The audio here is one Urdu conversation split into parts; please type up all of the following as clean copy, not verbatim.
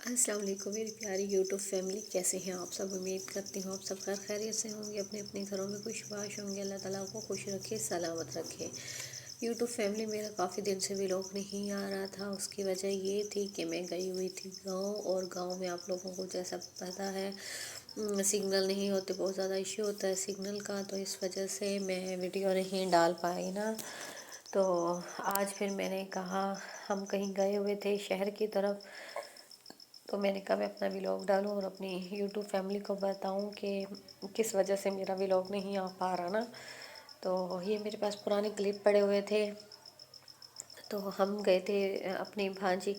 السلام علیکم میری پیاری یوٹیوب فیملی، کیسے ہیں آپ سب؟ امید کرتی ہوں آپ سب خیر خیریت سے ہوں گے، اپنے اپنے گھروں میں خوش باش ہوں گے۔ اللہ تعالیٰ کو خوش رکھے، سلامت رکھے۔ یوٹیوب فیملی، میرا کافی دن سے ولاگ نہیں آ رہا تھا، اس کی وجہ یہ تھی کہ میں گئی ہوئی تھی گاؤں، اور گاؤں میں آپ لوگوں کو جیسا پتہ ہے سگنل نہیں ہوتے، بہت زیادہ ایشو ہوتا ہے سگنل کا، تو اس وجہ سے میں ویڈیو نہیں ڈال پائی نا۔ تو آج پھر میں نے کہا، ہم کہیں گئے ہوئے تھے شہر کی طرف، تو میں نے کہا میں اپنا ولاگ ڈالوں اور اپنی یوٹیوب فیملی کو بتاؤں کہ کس وجہ سے میرا ولاگ نہیں آ پا رہا نا۔ تو یہ میرے پاس پرانے کلپ پڑے ہوئے تھے، تو ہم گئے تھے اپنی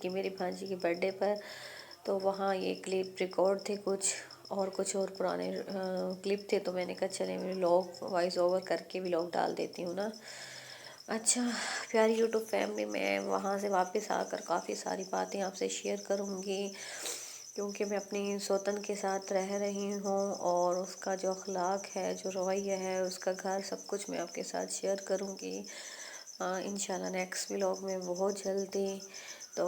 میری بھانجی کی برتھ ڈے پر، تو وہاں یہ کلپ ریکارڈ تھے کچھ اور پرانے کلپ تھے، تو میں نے کہا چلیں ولاگ وائس اوور کر کے ولاگ ڈال دیتی ہوں نا۔ اچھا پیاری یوٹیوب فیملی، میں وہاں سے واپس آ کر کافی ساری باتیں آپ سے شیئر کروں گی، کیونکہ میں اپنی سوتن کے ساتھ رہ رہی ہوں، اور اس کا جو اخلاق ہے، جو رویہ ہے، اس کا گھر، سب کچھ میں آپ کے ساتھ شیئر کروں گی انشاءاللہ نیکسٹ ولاگ میں بہت جلدی۔ تو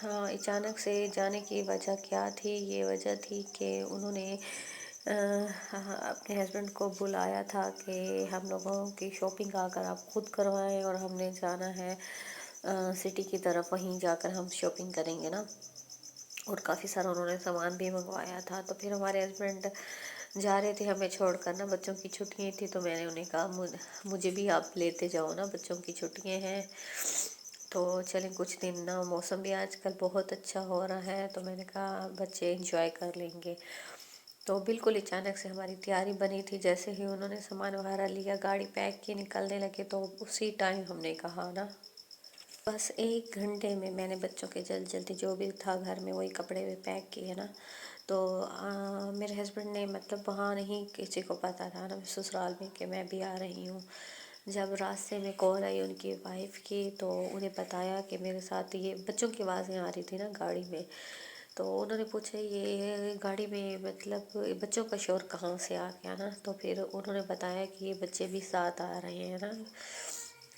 ہاں، اچانک سے جانے کی وجہ کیا تھی؟ یہ وجہ تھی کہ انہوں نے اپنے ہسبینڈ کو بلایا تھا کہ ہم لوگوں کی شاپنگ آ کر آپ خود کروائیں، اور ہم نے جانا ہے سٹی کی طرف، وہیں جا کر ہم شاپنگ کریں گے نا۔ اور کافی سارا انہوں نے سامان بھی منگوایا تھا، تو پھر ہمارے ہسبینڈ جا رہے تھے ہمیں چھوڑ کر نا، بچوں کی چھٹیاں تھیں، تو میں نے انہیں کہا مجھے بھی آپ لیتے جاؤ نا، بچوں کی چھٹیاں ہیں تو چلیں کچھ دن نا، موسم بھی آج کل بہت اچھا ہو رہا ہے، تو میں نے کہا بچے انجوائے کر لیں گے۔ تو بالکل اچانک سے ہماری تیاری بنی تھی، جیسے ہی انہوں نے سامان وغیرہ لیا، گاڑی پیک کی، نکلنے لگے، تو اسی ٹائم ہم نے کہا نا، بس 1 گھنٹے میں نے بچوں کے جلدی جو بھی تھا گھر میں وہی کپڑے بھی پیک کیے نا۔ تو میرے ہسبینڈ نے مطلب وہاں نہیں کسی کو پتہ تھا نا سسرال میں کہ میں بھی آ رہی ہوں۔ جب راستے میں کال آئی ان کی وائف کی، تو انہیں بتایا کہ میرے ساتھ یہ بچوں کی آوازیں آ رہی تھی نا گاڑی میں، تو انہوں نے پوچھا یہ گاڑی میں مطلب بچوں کا شور کہاں سے آ گیا نا، تو پھر انہوں نے بتایا کہ یہ بچے بھی ساتھ آ رہے ہیں نا،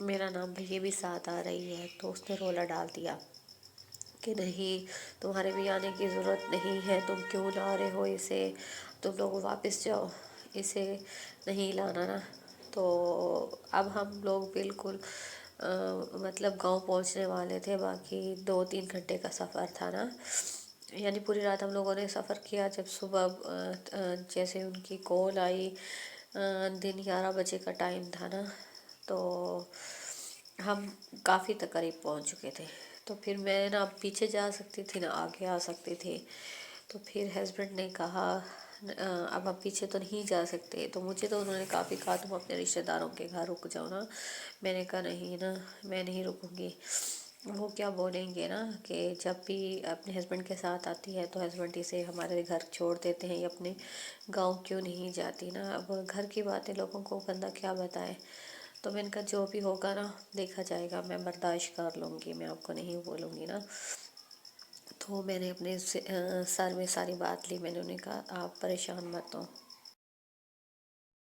میرا نام بھی، یہ بھی ساتھ آ رہی ہے۔ تو اس نے رولا ڈال دیا کہ نہیں، تمہارے بھی آنے کی ضرورت نہیں ہے، تم کیوں لا رہے ہو اسے، تم لوگ واپس جاؤ، اسے نہیں لانا نا۔ تو اب ہم لوگ بالکل مطلب گاؤں پہنچنے والے تھے، باقی 2-3 گھنٹے کا سفر تھا نا، یعنی پوری رات ہم لوگوں نے سفر کیا۔ جب صبح جیسے ان کی کال آئی، دن 11 بجے کا ٹائم تھا نا، تو ہم کافی قریب پہنچ چکے تھے، تو پھر میں نہ پیچھے جا سکتی تھی نہ آگے آ سکتی تھی، تو پھر ہسبینڈ نے کہا اب آپ پیچھے تو نہیں جا سکتے، تو مجھے تو انہوں نے کافی کہا تم اپنے رشتہ داروں کے گھر رک جاؤ نا، میں نے کہا نہیں نا، میں نہیں رکوں گی، وہ کیا بولیں گے نا کہ جب بھی اپنے ہسبینڈ کے ساتھ آتی ہے تو ہسبینڈ اسے ہمارے گھر چھوڑ دیتے ہیں، یا اپنے گاؤں کیوں نہیں جاتی نا، اب گھر کی باتیں لوگوں کو بندہ کیا بتائے۔ تو میں نے کہا جو بھی ہوگا نا دیکھا جائے گا، میں برداشت کر لوں گی، میں آپ کو نہیں بولوں گی نا۔ تو میں نے اپنے سر میں ساری بات لی، میں نے انہیں کہا آپ پریشان مت ہو۔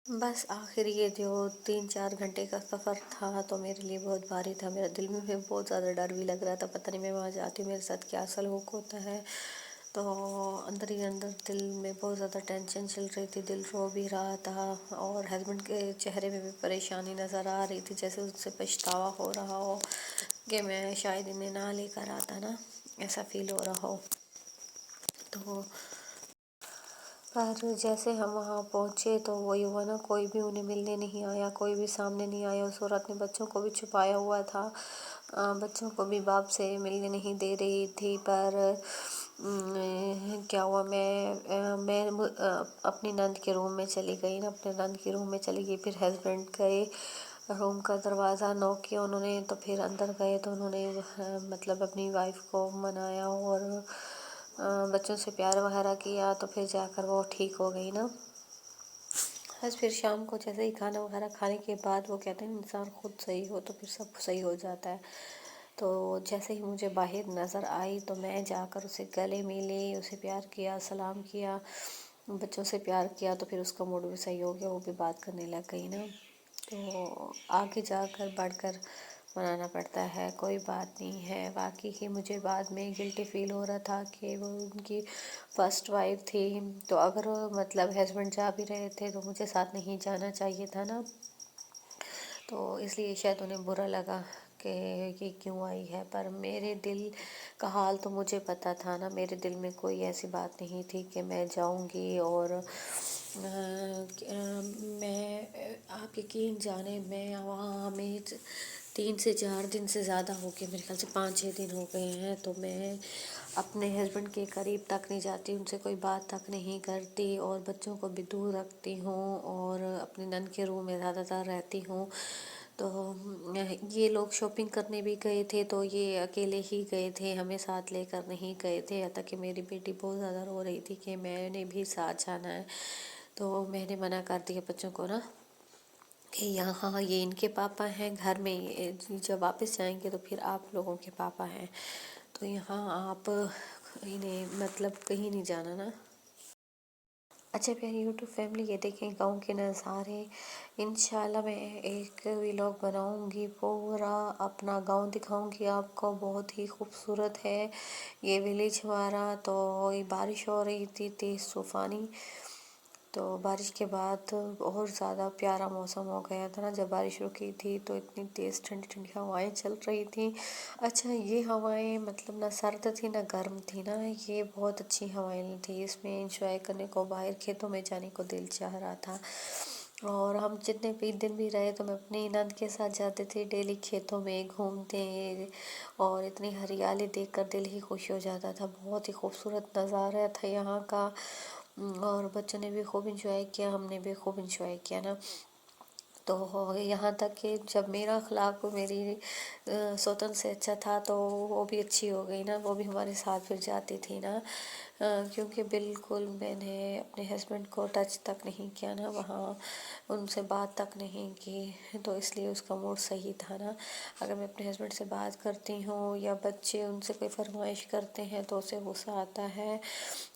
بس آخر یہ جو 3-4 گھنٹے کا سفر تھا تو میرے لیے بہت بھاری تھا، میرا دل میں بہت زیادہ ڈر بھی لگ رہا تھا، پتہ نہیں میں وہاں جاتی ہوں میرے ساتھ کیا سلوک ہوتا ہے، تو اندر ہی اندر دل میں بہت زیادہ ٹینشن چل رہی تھی، دل رو بھی رہا تھا، اور ہسبینڈ کے چہرے میں بھی پریشانی نظر آ رہی تھی، جیسے اس سے پچھتاوا ہو رہا ہو کہ میں شاید انہیں نہ لے کر آتا نا، ایسا فیل ہو رہا ہو۔ تو پر جیسے ہم وہاں پہنچے تو وہی ہوا نا، کوئی بھی انہیں ملنے نہیں آیا، کوئی بھی سامنے نہیں آیا، اس عورت نے بچوں کو بھی چھپایا ہوا تھا، بچوں کو بھی باپ سے ملنے نہیں دے رہی تھی، پر کیا ہوا، میں اپنی نند کے روم میں چلی گئی نا، اپنے نند کے روم میں چلی گئی، پھر ہسبینڈ گئے روم کا دروازہ نوک کیا انہوں نے، تو پھر اندر گئے تو انہوں نے مطلب اپنی وائف کو منایا اور بچوں سے پیار وغیرہ کیا، تو پھر جا کر وہ ٹھیک ہو گئی نا۔ بس پھر شام کو جیسے ہی کھانا وغیرہ کھانے کے بعد وہ کہتے ہیں انسان خود صحیح ہو تو پھر سب صحیح ہو جاتا ہے، تو جیسے ہی مجھے باہر نظر آئی تو میں جا کر اسے گلے ملی، اسے پیار کیا، سلام کیا، بچوں سے پیار کیا، تو پھر اس کا موڈ بھی صحیح ہو گیا، وہ بھی بات کرنے لگ گئی نا۔ تو آگے جا کر بڑھ کر بنانا پڑتا ہے، کوئی بات نہیں ہے۔ باقی ہی مجھے بعد میں گلٹی فیل ہو رہا تھا کہ وہ ان کی فرسٹ وائف تھی، تو اگر مطلب ہسبینڈ جا بھی رہے تھے تو مجھے ساتھ نہیں جانا چاہیے تھا نا، تو اس لیے شاید انہیں برا لگا کہ یہ کیوں آئی ہے۔ پر میرے دل کا حال تو مجھے پتہ تھا نا، میرے دل میں کوئی ایسی بات نہیں تھی کہ میں جاؤں گی۔ اور میں آپ یقین جانیں، میں وہاں ہمیں 3 سے 4 دن سے زیادہ ہو گئے، میرے خیال سے 5-6 دن ہو گئے ہیں، تو میں اپنے ہسبینڈ کے قریب تک نہیں جاتی، ان سے کوئی بات تک نہیں کرتی، اور بچوں کو بھی دور رکھتی ہوں، اور اپنے نند کے روم میں زیادہ تر رہتی ہوں۔ تو یہ لوگ شاپنگ کرنے بھی گئے تھے تو یہ اکیلے ہی گئے تھے، ہمیں ساتھ لے کر نہیں گئے تھے، حتیٰ کہ میری بیٹی بہت زیادہ رو رہی تھی کہ میں نے بھی ساتھ جانا ہے، تو میں نے منع کر دیا بچوں کو نا کہ یہاں یہ ان کے پاپا ہیں، گھر میں جب واپس جائیں گے تو پھر آپ لوگوں کے پاپا ہیں، تو یہاں آپ انہیں مطلب کہیں نہیں جانا نا۔ اچھا پیاری یوٹیوب فیملی، یہ دیکھیں گاؤں کے نظارے، انشاءاللہ میں ایک ولاگ بناؤں گی، پورا اپنا گاؤں دکھاؤں گی آپ کو، بہت ہی خوبصورت ہے یہ ولیج ہمارا۔ تو بارش ہو رہی تھی تیز طوفانی، تو بارش کے بعد اور زیادہ پیارا موسم ہو گیا تھا نا، جب بارش رکی تھی تو اتنی تیز ٹھنڈی ٹھنڈی ہوائیں چل رہی تھیں۔ اچھا یہ ہوائیں مطلب نہ سرد تھی نہ گرم تھی نا، یہ بہت اچھی ہوائیں تھی، اس میں انجوائے کرنے کو، باہر کھیتوں میں جانے کو دل چاہ رہا تھا۔ اور ہم جتنے بھی دن بھی رہے تو میں اپنی نند کے ساتھ جاتے تھے ڈیلی کھیتوں میں گھومتے، اور اتنی ہریالی دیکھ کر دل ہی خوش ہو جاتا تھا، بہت ہی خوبصورت نظارہ تھا یہاں کا، اور بچوں نے بھی خوب انجوائے کیا، ہم نے بھی خوب انجوائے کیا نا۔ تو یہاں تک کہ جب میرا اخلاق میری سوتن سے اچھا تھا تو وہ بھی اچھی ہو گئی نا، وہ بھی ہمارے ساتھ پھر جاتی تھی نا، کیونکہ بالکل میں نے اپنے ہسبینڈ کو ٹچ تک نہیں کیا نا وہاں، ان سے بات تک نہیں کی، تو اس لیے اس کا موڈ صحیح تھا نا۔ اگر میں اپنے ہسبینڈ سے بات کرتی ہوں یا بچے ان سے کوئی فرمائش کرتے ہیں تو اسے غصہ آتا ہے،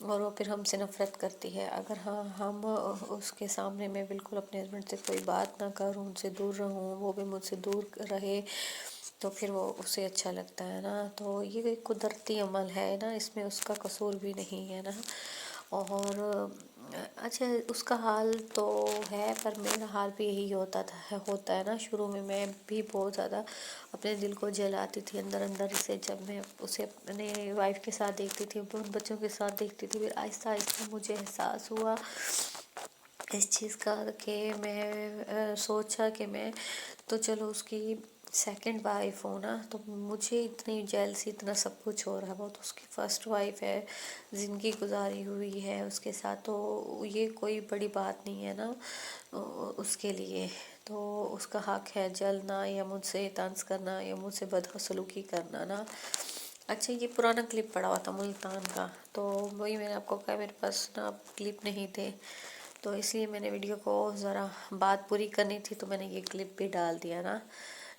اور وہ پھر ہم سے نفرت کرتی ہے۔ اگر ہم اس کے سامنے میں بالکل اپنے ہسبینڈ سے کوئی بات نہ کروں، ان سے دور رہوں، وہ بھی مجھ سے دور رہے، تو پھر وہ اسے اچھا لگتا ہے نا۔ تو یہ ایک قدرتی عمل ہے نا، اس میں اس کا قصور بھی نہیں ہے نا۔ اور اچھا اس کا حال تو ہے، پر میرا حال بھی یہی ہوتا ہے نا۔ شروع میں میں بھی بہت زیادہ اپنے دل کو جلاتی تھی اندر اندر سے، جب میں اسے اپنے وائف کے ساتھ دیکھتی تھی، ان بچوں کے ساتھ دیکھتی تھی، پھر آہستہ آہستہ مجھے احساس ہوا اس چیز کا، کہ میں سوچا کہ میں تو چلو اس کی سیکنڈ وائف ہوں نا، تو مجھے اتنی جیلسی، اتنا سب کچھ ہو رہا ہے، وہ تو اس کی فرسٹ وائف ہے، زندگی گزاری ہوئی ہے اس کے ساتھ، تو یہ کوئی بڑی بات نہیں ہے نا اس کے لیے، تو اس کا حق ہے جلنا یا مجھ سے طنز کرنا یا مجھ سے بدسلوکی کرنا نا۔ اچھا یہ پرانا کلپ پڑا ہوا تھا ملتان کا، تو وہی میں نے آپ کو کہا میرے پاس نا کلپ نہیں تھے، تو اس لیے میں نے ویڈیو کو ذرا بات پوری کرنی تھی تو میں نے یہ کلپ بھی ڈال دیا نا۔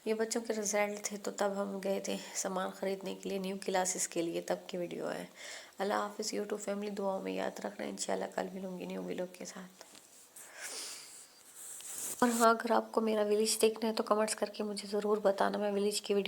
یہ بچوں کے رزلٹ تھے تو تب ہم گئے تھے سامان خریدنے کے لیے، نیو کلاسز کے لیے، تب کی ویڈیو ہے۔ اللہ حافظ یوٹیوب فیملی، دعاؤں میں یاد رکھنا، انشاءاللہ کل ملوں گی نیو ویلوگ کے ساتھ۔ اور ہاں اگر آپ کو میرا ولیج دیکھنا ہے تو کمنٹس کر کے مجھے ضرور بتانا، میں ولیج کی ویڈیو